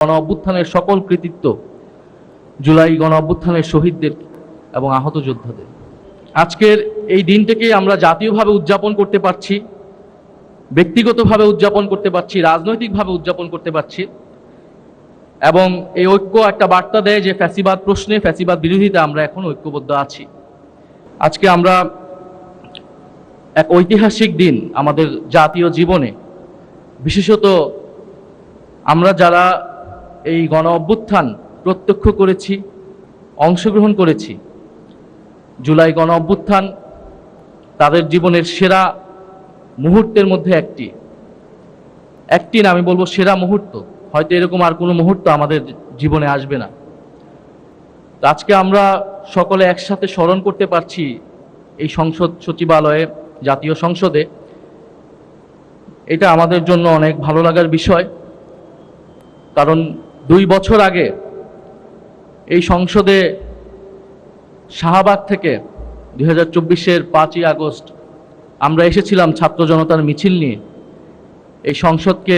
গণ অভ্যুত্থানের সকল কৃতিত্ব জুলাই গণ অভ্যুত্থানের শহীদদের এবং আহত যোদ্ধাদের। আজকের এই দিনটাকে আমরা জাতীয়ভাবে উদযাপন করতে পারছি, ব্যক্তিগতভাবে উদযাপন করতে পারছি, রাজনৈতিকভাবে উদযাপন করতে পারছি, এবং এই ঐক্য একটা বার্তা দেয় যে ফ্যাসিবাদ প্রশ্নে, ফ্যাসিবাদ বিরোধিতা আমরা এখন ঐক্যবদ্ধ আছি। আজকে আমরা এক ঐতিহাসিক দিন আমাদের জাতীয় জীবনে, বিশেষত আমরা যারা এই গণ অভ্যুত্থান প্রত্যক্ষ করেছি, অংশগ্রহণ করেছি। জুলাই গণ অভ্যুত্থান তাদের জীবনের সেরা মুহূর্তের মধ্যে একটি না, আমি বলবো সেরা মুহূর্ত। হয়তো এরকম আর কোনো মুহূর্ত আমাদের জীবনে আসবে না। তো আজকে আমরা সকলে একসাথে স্মরণ করতে পারছি এই সংসদ সচিবালয়ে, জাতীয় সংসদে। এটা আমাদের জন্য অনেক ভালো লাগার বিষয়, কারণ 2 বছর আগে এই সংসদে শাহবাগ থেকে 2024-এর 5ই আগস্ট আমরা এসেছিলাম ছাত্র জনতার মিছিল নিয়ে এই সংসদকে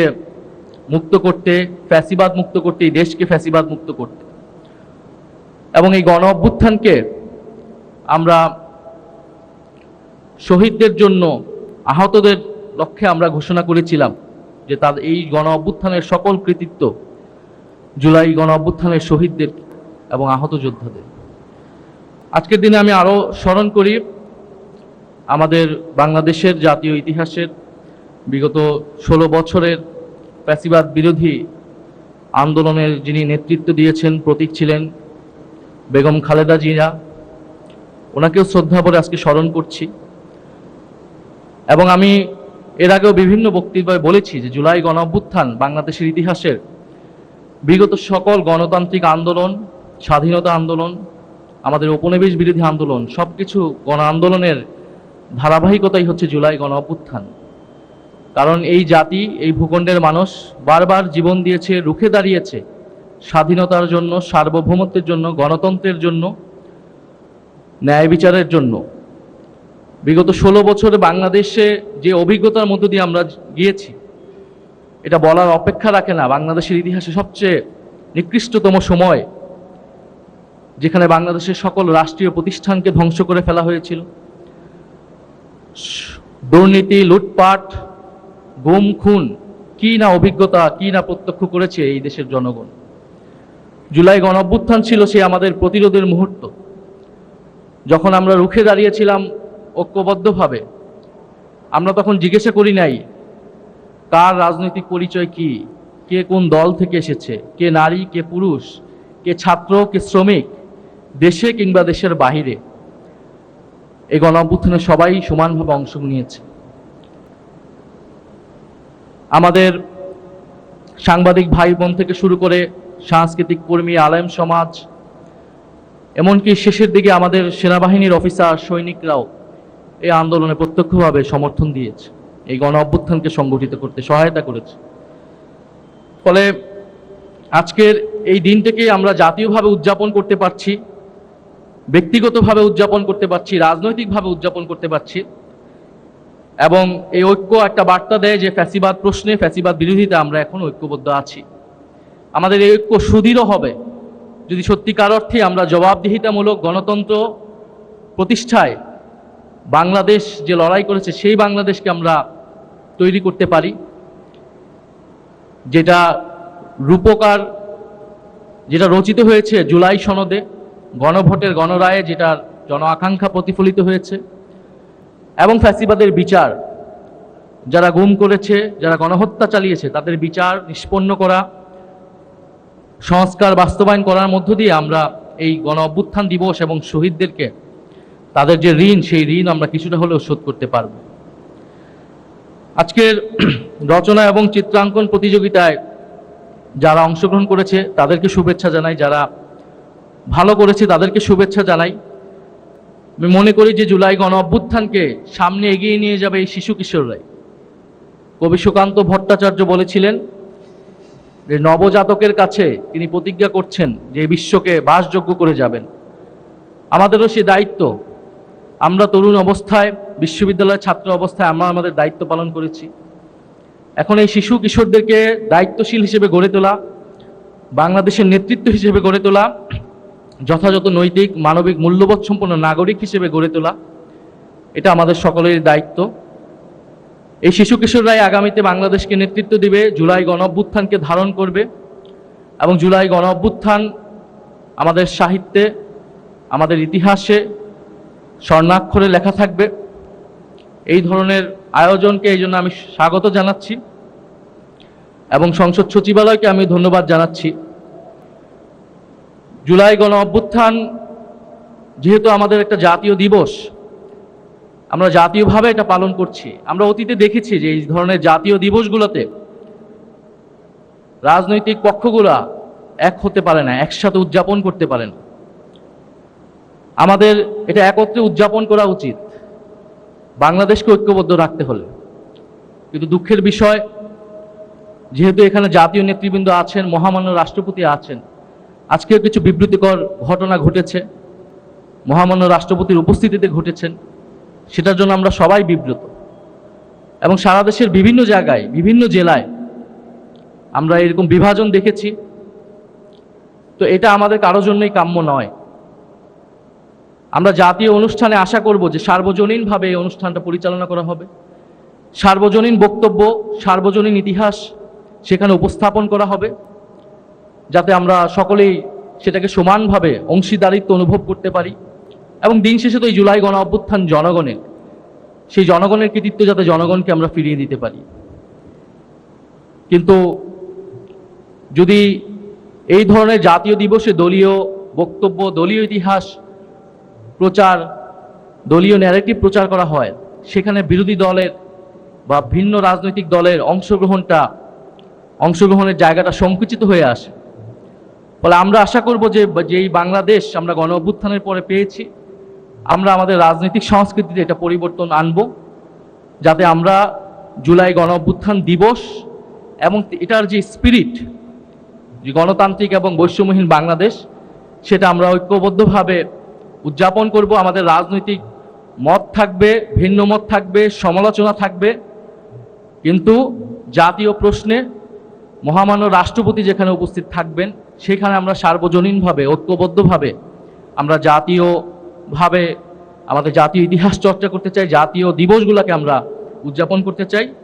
মুক্ত করতে, ফ্যাসিবাদ মুক্ত করতে, এই দেশকে ফ্যাসিবাদ মুক্ত করতে। এবং এই গণ অভ্যুত্থানকে আমরা শহীদদের জন্য, আহতদের লক্ষ্যে আমরা ঘোষণা করেছিলাম যে তাদের এই গণ অভ্যুত্থানের সকল কৃতিত্ব জুলাই গণ অভ্যুত্থানের শহীদদের এবং আহত যোদ্ধাদের। আজকের দিনে আমি আরও স্মরণ করি আমাদের বাংলাদেশের জাতীয় ইতিহাসের বিগত 16 বছরের ফ্যাসিবাদ বিরোধী আন্দোলনের যিনি নেতৃত্ব দিয়েছেন, প্রতীক ছিলেন বেগম খালেদা জিয়া। ওনাকেও শ্রদ্ধা করে আজকে স্মরণ করছি। এবং আমি এর আগেও বিভিন্ন বক্তব্যে বলেছি যে জুলাই গণ অভ্যুত্থান বাংলাদেশের ইতিহাসের বিগত সকল গণতান্ত্রিক আন্দোলন, স্বাধীনতা আন্দোলন, আমাদের উপনিবেশ বিরোধী আন্দোলন, সব কিছু গণ আন্দোলনের ধারাবাহিকতাই হচ্ছে জুলাই গণ অভ্যুত্থান। কারণ এই জাতি, এই ভূখণ্ডের মানুষ বারবার জীবন দিয়েছে, রুখে দাঁড়িয়েছে স্বাধীনতার জন্য, সার্বভৌমত্বের জন্য, গণতন্ত্রের জন্য, ন্যায় বিচারের জন্য। বিগত 16 বছরে বাংলাদেশে যে অভিজ্ঞতার মধ্য দিয়ে আমরা গিয়েছি, এটা বলার অপেক্ষা রাখে না। বাংলাদেশের ইতিহাসে সবচেয়ে নিকৃষ্টতম সময়, যেখানে বাংলাদেশের সকল রাষ্ট্রীয় প্রতিষ্ঠানকে ধ্বংস করে ফেলা হয়েছিল, দুর্নীতি, লুটপাট, গুম খুন, কি না অভিজ্ঞতা, কি না প্রত্যক্ষ করেছে এই দেশের জনগণ। জুলাই গণ অভ্যুত্থান ছিল সেই আমাদের প্রতিরোধের মুহূর্ত, যখন আমরা রুখে দাঁড়িয়েছিলাম ঐক্যবদ্ধভাবে। আমরা তখন জিজ্ঞাসা করি নাই কার রাজনৈতিক পরিচয় কি, কে কোন দল থেকে এসেছে, কে নারী, কে পুরুষ, কে ছাত্র, কে শ্রমিক, দেশে কিংবা দেশের বাহিরে। এই গণ অভ্যুত্থানে সবাই সমানভাবে অংশ নিয়েছে। আমাদের সাংবাদিক ভাই বোন থেকে শুরু করে সাংস্কৃতিক কর্মী, আলেম সমাজ, এমনকি শেষের দিকে আমাদের সেনাবাহিনীর অফিসার, সৈনিকরাও এই আন্দোলনে প্রত্যক্ষভাবে সমর্থন দিয়েছে, এই গণ অভ্যুত্থানকে সংগঠিত করতে সহায়তা করেছে। ফলে আজকের এই দিনটাকে আমরা জাতীয়ভাবে উদযাপন করতে পারছি, ব্যক্তিগতভাবে উদযাপন করতে পারছি, রাজনৈতিকভাবে উদযাপন করতে পারছি, এবং এই ঐক্য একটা বার্তা দেয় যে ফ্যাসিবাদ প্রশ্নে, ফ্যাসিবাদ বিরোধিতা আমরা এখন ঐক্যবদ্ধ আছি। আমাদের এই ঐক্য সুদৃঢ় হবে যদি সত্যিকার অর্থে আমরা জবাবদিহিতামূলক গণতন্ত্র প্রতিষ্ঠায় বাংলাদেশ যে লড়াই করেছে সেই বাংলাদেশকে আমরা তৈরি করতে পারি, যেটা রূপকার, যেটা রচিত হয়েছে জুলাই সনদে, গণভোটের গণরায়ে, যেটার জন আকাঙ্ক্ষা প্রতিফলিত হয়েছে। এবং ফ্যাসিবাদের বিচার, যারা গুম করেছে, যারা গণহত্যা চালিয়েছে, তাদের বিচার নিষ্পন্ন করা, সংস্কার বাস্তবায়ন করার মধ্য দিয়ে আমরা এই গণ অভ্যুত্থান দিবস এবং শহীদদেরকে তাদের যে ঋণ, সেই ঋণ আমরা কিছুটা হলেও শোধ করতে পারব। আজকের রচনা এবং চিত্রাঙ্কন প্রতিযোগিতায় যারা অংশগ্রহণ করেছে তাদেরকে শুভেচ্ছা জানাই, যারা ভালো করেছে তাদেরকে শুভেচ্ছা জানাই। আমি মনে করি যে জুলাই গণ অভ্যুত্থানকে সামনে এগিয়ে নিয়ে যাবে এই শিশু কিশোররাই। কবি সুকান্ত ভট্টাচার্য বলেছিলেন যে নবজাতকের কাছে তিনি প্রতিজ্ঞা করছেন যে বিশ্বকে বাসযোগ্য করে যাবেন। আমাদেরও সে দায়িত্ব। আমরা তরুণ অবস্থায়, বিশ্ববিদ্যালয়ের ছাত্র অবস্থায় আমরা আমাদের দায়িত্ব পালন করেছি। এখন এই শিশু কিশোরদেরকে দায়িত্বশীল হিসেবে গড়ে তোলা, বাংলাদেশের নেতৃত্ব হিসেবে গড়ে তোলা, যথাযথ নৈতিক মানবিক মূল্যবোধ সম্পন্ন নাগরিক হিসেবে গড়ে তোলা, এটা আমাদের সকলের দায়িত্ব। এই শিশু কিশোররাই আগামীতে বাংলাদেশকে নেতৃত্ব দিবে, জুলাই গণঅভ্যুত্থানকে ধারণ করবে এবং জুলাই গণঅভ্যুত্থান আমাদের সাহিত্যে, আমাদের ইতিহাসে স্বর্ণাক্ষরে লেখা থাকবে। এই ধরনের আয়োজনকে এই জন্য আমি স্বাগত জানাচ্ছি এবং সংসদ সচিবালয়কে আমি ধন্যবাদ জানাচ্ছি। জুলাই গণঅভ্যুত্থান যেহেতু আমাদের একটা জাতীয় দিবস, আমরা জাতীয়ভাবে এটা পালন করছি। আমরা অতীতে দেখেছি যে এই ধরনের জাতীয় দিবসগুলোতে রাজনৈতিক পক্ষগুলা এক হতে পারে না, একসাথে উদযাপন করতে পারে না। আমাদের এটা একত্রে উদযাপন করা উচিত বাংলাদেশকে ঐক্যবদ্ধ রাখতে হলে। কিন্তু দুঃখের বিষয়, যেহেতু এখানে জাতীয় নেতৃবৃন্দ আছেন, মহামান্য রাষ্ট্রপতি আছেন, আজকেও কিছু বিব্রতিকর ঘটনা ঘটেছে, মহামান্য রাষ্ট্রপতির উপস্থিতিতে ঘটেছেন, সেটার জন্য আমরা সবাই বিব্রত। এবং সারা দেশের বিভিন্ন জায়গায়, বিভিন্ন জেলায় আমরা এরকম বিভাজন দেখেছি। তো এটা আমাদের কারোর জন্যই কাম্য নয়। আমরা জাতীয় অনুষ্ঠানে আশা করব যে সার্বজনীনভাবে এই অনুষ্ঠানটা পরিচালনা করা হবে, সার্বজনীন বক্তব্য, সার্বজনীন ইতিহাস সেখানে উপস্থাপন করা হবে, যাতে আমরা সকলেই সেটাকে সমানভাবে অংশীদারিত্ব অনুভব করতে পারি। এবং দিন শেষে তো এই জুলাই গণ অভ্যুত্থান জনগণের, সেই জনগণের কৃতিত্ব যাতে জনগণকে আমরা ফিরিয়ে দিতে পারি। কিন্তু যদি এই ধরনের জাতীয় দিবসে দলীয় বক্তব্য, দলীয় ইতিহাস প্রচার, দলীয় ন্যারেটিভ প্রচার করা হয়, সেখানে বিরোধী দলের বা ভিন্ন রাজনৈতিক দলের অংশগ্রহণের জায়গাটা সংকুচিত হয়ে আসে। ফলে আমরা আশা করব যে যেই বাংলাদেশ আমরা গণ অভ্যুত্থানের পরে পেয়েছি, আমরা আমাদের রাজনৈতিক সংস্কৃতিতে এটা পরিবর্তন আনব, যাতে আমরা জুলাই গণ অভ্যুত্থান দিবস এবং এটার যে স্পিরিট, যে গণতান্ত্রিক এবং বৈষম্যহীন বাংলাদেশ, সেটা আমরা ঐক্যবদ্ধভাবে উদযাপন করব। আমাদের রাজনৈতিক মত থাকবে, ভিন্ন মত থাকবে, সমালোচনা থাকবে, কিন্তু জাতীয় প্রশ্নে মহামান্য রাষ্ট্রপতি যেখানে উপস্থিত থাকবেন, সেখানে আমরা সার্বজনীনভাবে, ঐক্যবদ্ধভাবে আমরা জাতীয়ভাবে আমাদের জাতীয় ইতিহাস চর্চা করতে চাই, জাতীয় দিবসগুলোকে আমরা উদযাপন করতে চাই।